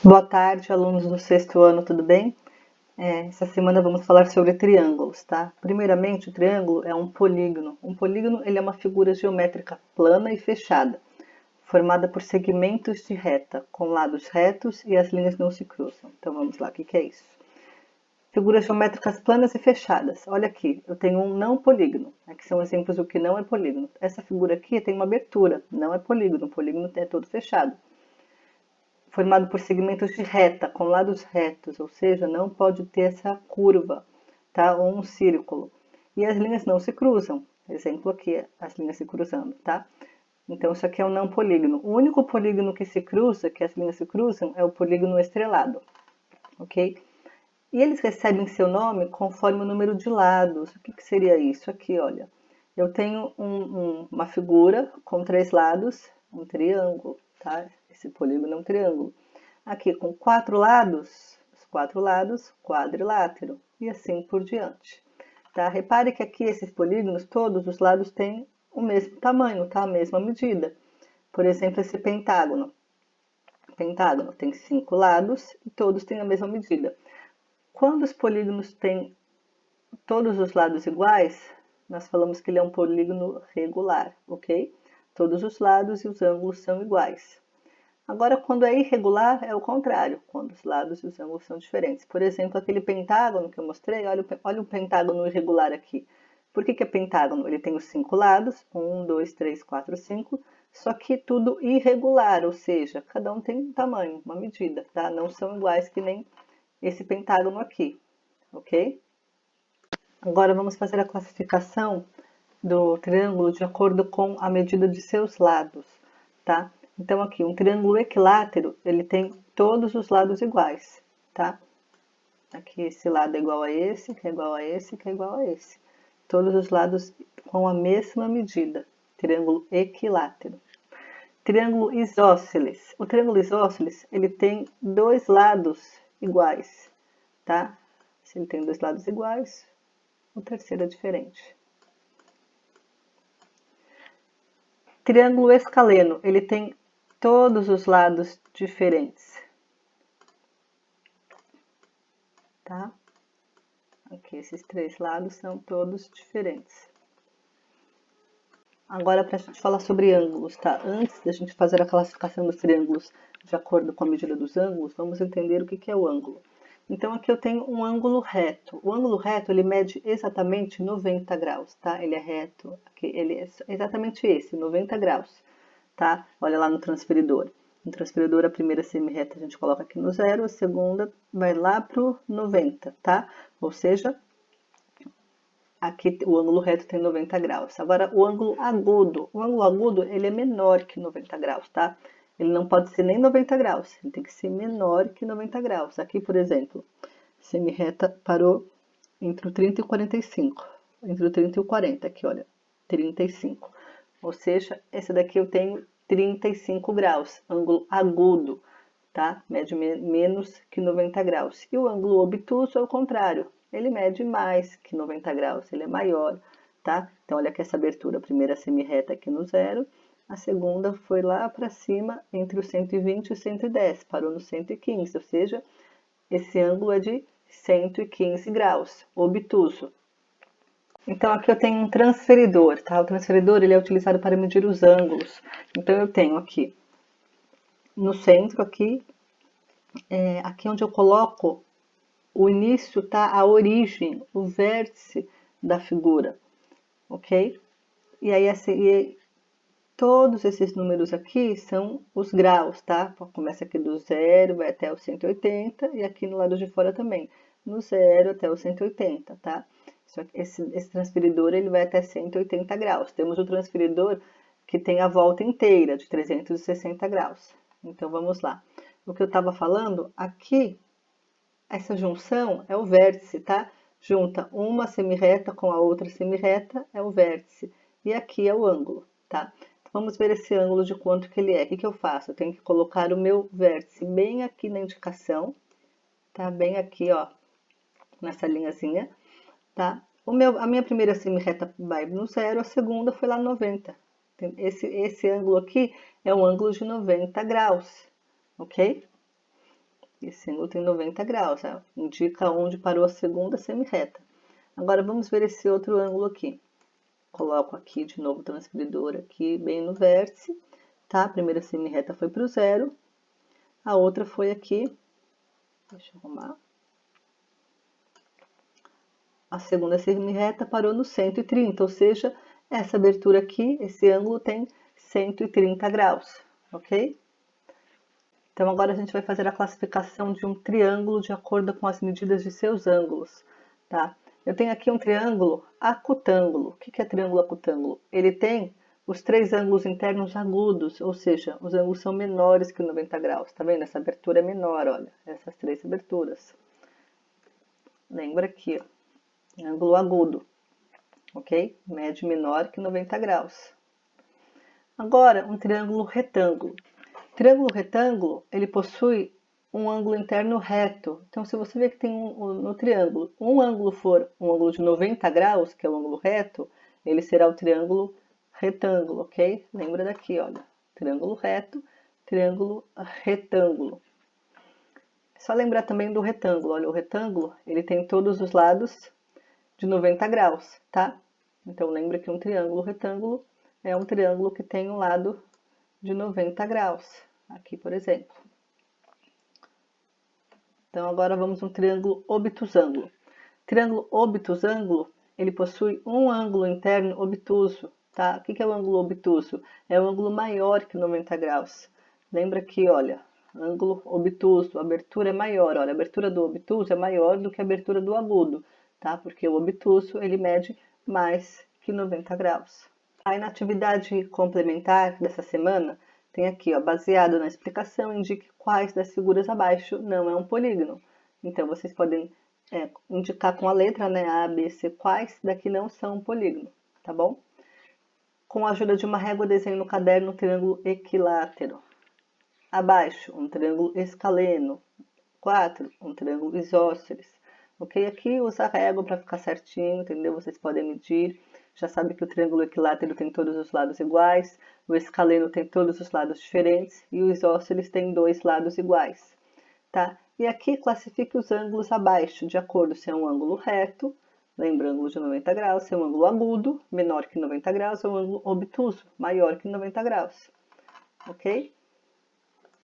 Boa tarde, alunos do sexto ano, tudo bem? Essa semana vamos falar sobre triângulos, tá? Primeiramente, o triângulo é um polígono. Um polígono ele é uma figura geométrica plana e fechada, formada por segmentos de reta, com lados retos e as linhas não se cruzam. Então vamos lá, o que é isso? Figuras geométricas planas e fechadas. Olha aqui, eu tenho um não polígono, que são exemplos do que não é polígono. Essa figura aqui tem uma abertura, não é polígono, o polígono é todo fechado. Formado por segmentos de reta, com lados retos, ou seja, não pode ter essa curva, tá? Ou um círculo. E as linhas não se cruzam. Exemplo aqui, as linhas se cruzando, tá? Então, isso aqui é um não polígono. O único polígono que se cruza, que as linhas se cruzam, é o polígono estrelado, ok? E eles recebem seu nome conforme o número de lados. O que seria isso? Aqui, olha. Eu tenho uma figura com 3 lados, um triângulo, tá? Esse polígono é um triângulo. Aqui com 4 lados, os 4 lados, quadrilátero, e assim por diante. Tá? Repare que aqui esses polígonos, todos os lados têm o mesmo tamanho, tá? A mesma medida. Por exemplo, esse pentágono. O pentágono tem 5 lados e todos têm a mesma medida. Quando os polígonos têm todos os lados iguais, nós falamos que ele é um polígono regular, ok? Todos os lados e os ângulos são iguais. Agora, quando é irregular, é o contrário, quando os lados e os ângulos são diferentes. Por exemplo, aquele pentágono que eu mostrei, olha o pentágono irregular aqui. Por que é pentágono? Ele tem os 5 lados, 1, 2, 3, 4, 5, só que tudo irregular, ou seja, cada um tem um tamanho, uma medida, tá? Não são iguais que nem esse pentágono aqui, ok? Agora vamos fazer a classificação do triângulo de acordo com a medida de seus lados, tá? Então aqui, um triângulo equilátero, ele tem todos os lados iguais, tá? Aqui esse lado é igual a esse, que é igual a esse, que é igual a esse. Todos os lados com a mesma medida, triângulo equilátero. Triângulo isósceles. O triângulo isósceles, ele tem 2 lados iguais, tá? Se ele tem 2 lados iguais, o terceiro é diferente. Triângulo escaleno, ele tem todos os lados diferentes, tá? Aqui, esses 3 lados são todos diferentes. Agora, para a gente falar sobre ângulos, tá? Antes da gente fazer a classificação dos triângulos de acordo com a medida dos ângulos, vamos entender o que é o ângulo. Então, aqui eu tenho um ângulo reto. O ângulo reto, ele mede exatamente 90 graus, tá? Ele é reto, aqui, ele é exatamente esse, 90 graus, tá? Olha lá no transferidor. No transferidor, a primeira semirreta a gente coloca aqui no 0, a segunda vai lá pro 90, tá? Ou seja, aqui o ângulo reto tem 90 graus. Agora, o ângulo agudo, ele é menor que 90 graus, tá? Ele não pode ser nem 90 graus, ele tem que ser menor que 90 graus. Aqui, por exemplo, semirreta parou entre o 30 e o 45, entre o 30 e o 40, aqui, olha, 35. Ou seja, esse daqui eu tenho 35 graus, ângulo agudo, tá? Mede menos que 90 graus. E o ângulo obtuso é o contrário, ele mede mais que 90 graus, ele é maior, tá? Então, olha aqui essa abertura, a primeira semirreta aqui no 0, a segunda foi lá para cima, entre o 120 e o 110, parou no 115, ou seja, esse ângulo é de 115 graus, obtuso. Então, aqui eu tenho um transferidor, tá? O transferidor, ele é utilizado para medir os ângulos. Então, eu tenho aqui, no centro, aqui onde eu coloco o início, tá? A origem, o vértice da figura, ok? E aí, assim, todos esses números aqui são os graus, tá? Começa aqui do 0, vai até o 180, e aqui no lado de fora também, no 0 até o 180, tá? Esse transferidor, ele vai até 180 graus. Temos o transferidor que tem a volta inteira, de 360 graus. Então, vamos lá. O que eu estava falando, aqui, essa junção é o vértice, tá? Junta uma semirreta com a outra semirreta, é o vértice. E aqui é o ângulo, tá? Então, vamos ver esse ângulo de quanto que ele é. O que eu faço? Eu tenho que colocar o meu vértice bem aqui na indicação, tá? Bem aqui, ó, nessa linhazinha, tá? A minha primeira semirreta vai no 0, a segunda foi lá no 90. Esse ângulo aqui é um ângulo de 90 graus, ok? Esse ângulo tem 90 graus, né? Indica onde parou a segunda semi-reta. Agora vamos ver esse outro ângulo aqui. Coloco aqui de novo o transferidor aqui bem no vértice, tá? A primeira semi-reta foi para o zero, a outra foi aqui, deixa eu arrumar. A segunda semi-reta parou no 130, ou seja, essa abertura aqui, esse ângulo tem 130 graus, ok? Então, agora a gente vai fazer a classificação de um triângulo de acordo com as medidas de seus ângulos, tá? Eu tenho aqui um triângulo acutângulo. O que é triângulo acutângulo? Ele tem os três ângulos internos agudos, ou seja, os ângulos são menores que 90 graus. Tá vendo? Essa abertura é menor, olha, essas três aberturas. Lembra aqui, ó, ângulo agudo, ok? Médio menor que 90 graus. Agora, um triângulo retângulo. Triângulo retângulo, ele possui um ângulo interno reto. Então, se você vê que tem no triângulo, um ângulo for um ângulo de 90 graus, que é o ângulo reto, ele será o triângulo retângulo, ok? Lembra daqui, olha, triângulo reto, triângulo retângulo. É só lembrar também do retângulo, olha, o retângulo, ele tem todos os lados de 90 graus, tá? Então, lembra que um triângulo retângulo é um triângulo que tem um lado de 90 graus, aqui, por exemplo. Então, agora vamos um triângulo obtusângulo. Triângulo obtusângulo, ele possui um ângulo interno obtuso, tá? O que é o ângulo obtuso? É o ângulo maior que 90 graus. Lembra que, olha, ângulo obtuso, a abertura é maior, olha, a abertura do obtuso é maior do que a abertura do agudo, tá? Porque o obtuso, ele mede mais que 90 graus. Aí, na atividade complementar dessa semana, tem aqui, ó, baseado na explicação, indique quais das figuras abaixo não é um polígono. Então, vocês podem indicar com a letra, né, A, B, C, quais daqui não são um polígono, tá bom? Com a ajuda de uma régua, desenhe no caderno um triângulo equilátero. Abaixo, um triângulo escaleno. 4, um triângulo isósceles. Ok? Aqui usa a régua para ficar certinho, entendeu? Vocês podem medir. Já sabe que o triângulo equilátero tem todos os lados iguais, o escaleno tem todos os lados diferentes e o isósceles tem dois lados iguais, tá? E aqui classifique os ângulos abaixo, de acordo se é um ângulo reto, lembra, ângulo de 90 graus, se é um ângulo agudo, menor que 90 graus, ou um ângulo obtuso, maior que 90 graus, ok?